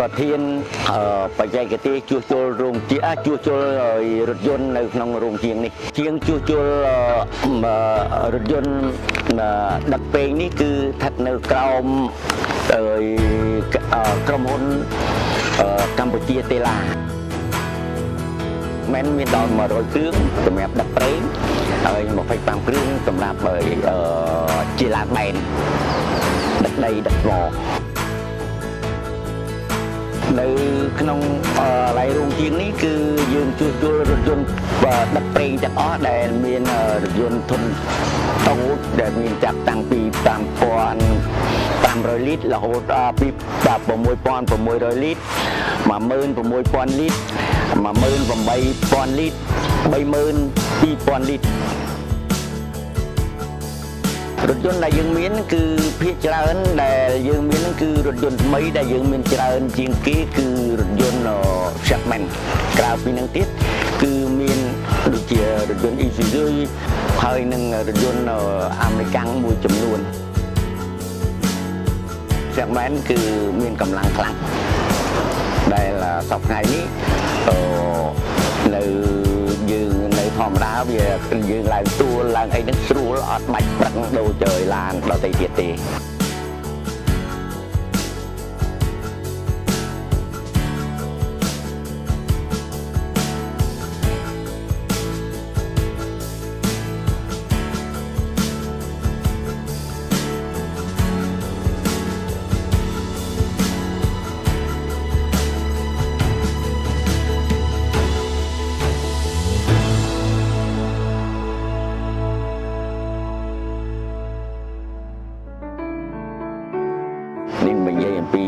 ប្រធានបច្ចេកទេសជួសជុលរោងជាជួសជុលរថយន្តនៅក្នុងរោងជាងនេះជាងជួសជុលរថយន្តដឹកពេងនេះគឺស្ថិតនៅក្រោមក្រុមហ៊ុនកម្ពុជាតេឡាមែនមានដល់100គ្រឿងសម្រាប់ដឹកប្រេងហើយ25គ្រឿងសម្រាប់ជាឡានបែនដឹកដីដឹកថ្មនៅក្នុងកន្លែងរោងជាងនេះគឺយើងជួសជុលរថយន្តដឹកប្រេងទាំងអស់ដែលមានរថយន្តធុនតូចដែលមានចាប់តាំងពី5,500លីត្ររហូតដល់ពី6,600លីត្រ16,000លីត្រ18,000លីត្រ32,000លីត្ររថយន្តដែលយើងមានគឺភាគច្រើនដែលយើងមានគឺរថយន្តថ្មីដែលយើងមានច្រើនជាងគេគឺរថយន្ត segment ក្រៅពីនឹងទៀតគឺមានដូចជារថយន្ត Isuzu ហើយនិងរថយន្តអាមេរិកមួយចំនួន segment គឺមានកម្លាំងខ្លាំងដែលសប្តាហ៍នេះនៅយើងនៅធម្មតាវាយើងឡើងទួលឡើងអីហ្នឹងស្រួលអត់បាច់ប្រឹងដូរទៅឡានដទៃទៀតទេនេះនិយាយអំពី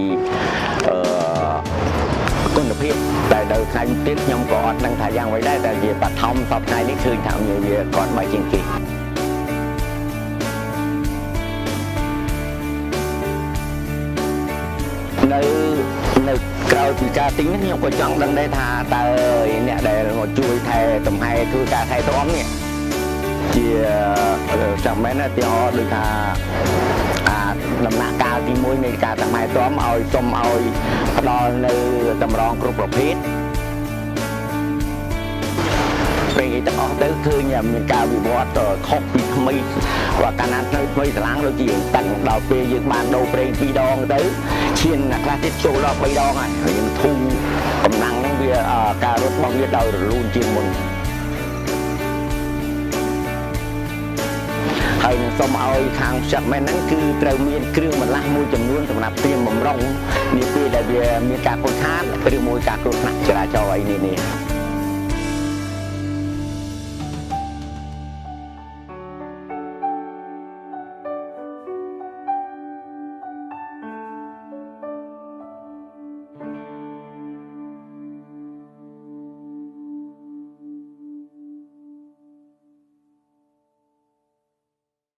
គុណភាពតែដល់ថ្ងៃទៀតខ្ញុំក៏អត់ដឹងថាយ៉ាងម៉េចដែរតែវាបឋមសពថ្ងៃនេះឃើញថាវាគាត់បើជាងគេនៅក្រៅពីការទិញខ្ញុំក៏ចង់ដឹងដែរថាតើអ្នកដែលមកជួយថែតំហែធ្វើការថែទាំនេះជាចាំមែនទីហោដូចថាដំណាក់កាលទី1នៃការតំហែទាំឲ្យសុំឲ្យផ្ដល់នៅតម្រងគ្រប់ប្រភេទពេលនេះទាំងអស់ទៅឃើញមានការវិវត្តខុសពីថ្មីว่าកាលណាថ្មីស្រឡាំងដូចជាតាំងដល់ពេលយើងបានដូរប្រេង2ដងទៅឈានខ្លះទៀតចូលដល់3ដងហើយយើងធូរកម្លាំងហ្នឹងវាការរត់របស់វាដោយរលូនជាងមុនហើយនឹងសូមឲ្យខាង segment ហ្នឹងគឺត្រូវមានគ្រឿងបន្លាស់មួយចំនួនសម្រាប់ត្រៀមបំរុងនាពេលដែលវាមានការខូចខាតឬមួយការគ្រោះថ្នាក់ចរាចរណ៍អីនេះ